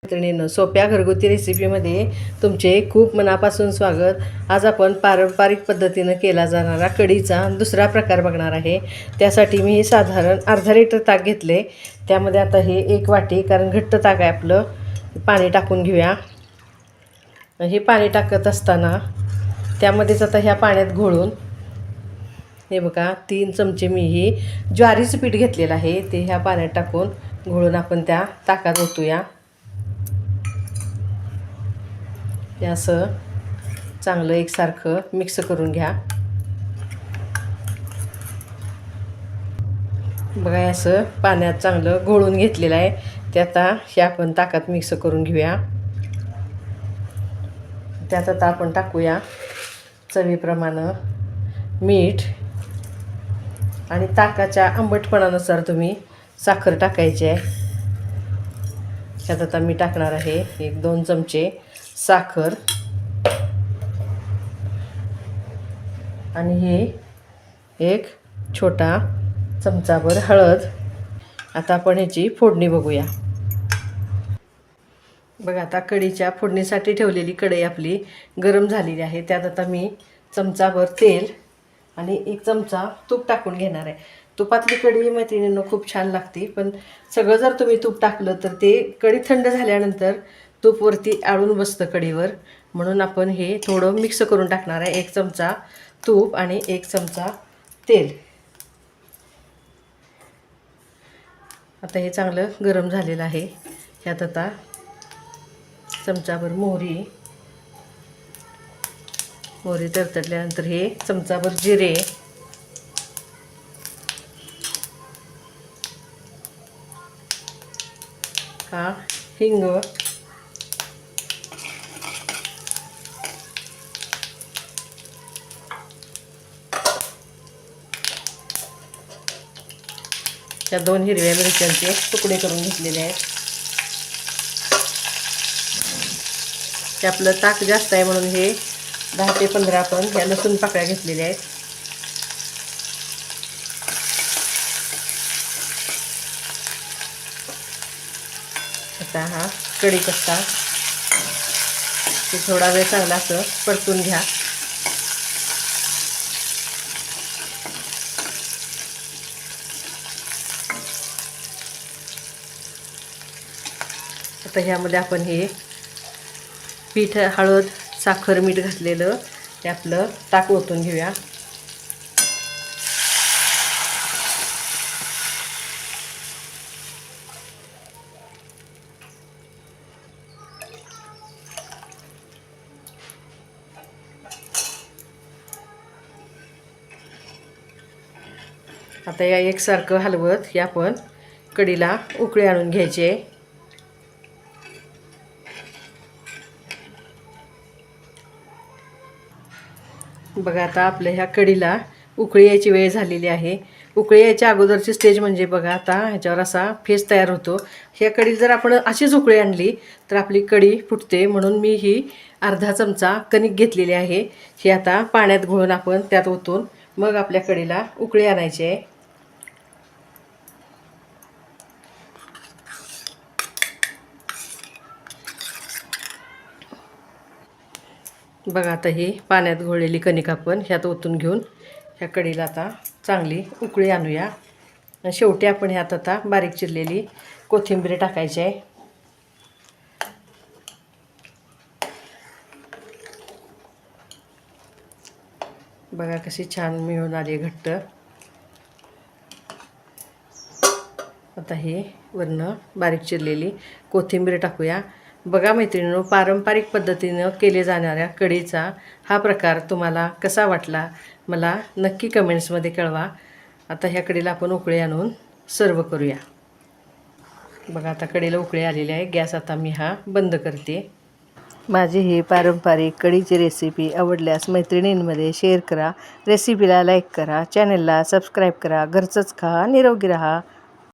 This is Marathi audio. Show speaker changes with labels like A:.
A: मैत्रिणींनो, सोप्या घरगुती रेसिपीमध्ये तुमचे खूप मनापासून स्वागत। आज आपण पारंपरिक पद्धतीने केला जाणारा कढीचा दुसरा प्रकार बघणार आहे। त्यासाठी मी साधारण अर्धा लिटर ताक घेतले। त्यामध्ये आता हे एक वाटी, कारण घट्ट ताक आहे आपलं, पाणी टाकून घेऊया। हे पाणी टाकत असताना त्यामध्येच आता ह्या पाण्यात घोळून हे बघा 3 चमचे मी ही ज्वारीचं पीठ घेतलेलं आहे, ते ह्या पाण्यात टाकून घोळून आपण त्या ताकात ओतूया। हे असं चांगलं एकसारखं मिक्स करून घ्या। बघा असं पाण्यात चांगलं घोळून घेतलेलं आहे, ते आता हे आपण ताकात मिक्स करून घेऊया। त्यात आता आपण टाकूया चवीप्रमाणे मीठ आणि ताकाच्या आंबटपणानुसार तुम्ही साखर टाकायची आहे। त्यात आता मी टाकणार आहे 1-2 चमचे साखर आणि हे एक छोटा चमचाभर हळद। आता आपण ह्याची फोडणी बघूया। बघा आता कढीच्या फोडणीसाठी ठेवलेली कढई आपली गरम झालेली आहे। त्यात आता मी चमचाभर तेल आणि 1 चमचा तूप टाकून घेणार आहे। तुपातली कढी मैत्रिणींनो खूप छान लागते, पण सगळं जर तुम्ही तूप टाकलं तर ते कढी थंड झाल्यानंतर तूप वरती आळून बसतं कढीवर, म्हणून आपण हे थोडं मिक्स करून टाकणार आहे। 1 चमचा तूप आणि 1 चमचा तेल। आता हे चांगलं गरम झालेलं आहे। ह्यात आता चमचाभर मोहरी तडतडल्यानंतर हे चमचाभर जिरे, हा हिंग, त्या 2 हिरव्या मिरच्यांचे तुकडे करून घेतलेले आहेत। ते आपलं ताक जास्त आहे म्हणून हे 10 ते 15 आपण ह्या लसूण पाकळ्या घेतलेल्या आहेत। आता हा कढीपत्ता ते थोडा वेळ चांगला असं परतून घ्या। आता ह्यामध्ये आपण हे पीठ, हळद, साखर, मीठ घातलेलं ते आपलं ताक ओतून घेऊया। आता या एकसारखं हलवत हे आपण कढीला उकळी आणून घ्यायची आहे। बघा आता आपल्या ह्या कढीला उकळी यायची वेळ झालेली आहे। उकळी यायच्या अगोदरची स्टेज म्हणजे बघा आता ह्याच्यावर असा फेस तयार होतो। ह्या कढी जर आपण अशीच उकळी आणली तर आपली कढी फुटते, म्हणून मी ही अर्धा चमचा कणिक घेतलेली आहे। ही आता पाण्यात घोळून आपण त्यात ओतून मग आपल्या कढीला उकळी आणायची आहे। बघा आता ही पाण्यात घोळलेली कणिक आपण ह्यात ओतून घेऊन ह्या कढीला आता चांगली उकळी आणूया। आणि शेवटी आपण ह्यात आता बारीक चिरलेली कोथिंबीर टाकायची आहे। बघा कशी छान मिळून आली घट्ट। आता हे वरनं बारीक चिरलेली कोथिंबीर टाकूया। बघा मैत्रिणींनो, पारंपरिक पद्धतीनं केले जाणाऱ्या कढीचा हा प्रकार तुम्हाला कसा वाटला मला नक्की कमेंट्समध्ये कळवा। आता ह्या कढीला आपण उकळी आणून सर्व करूया। बघा आता कढीला उकळी आलेली आहे। गॅस आता मी हा बंद करते। माझी ही पारंपरिक कढीची रेसिपी आवडल्यास मैत्रिणींमध्ये शेअर करा, रेसिपीला लाईक करा, चॅनलला सबस्क्राईब करा। घरचंच खा, निरोगी राहा।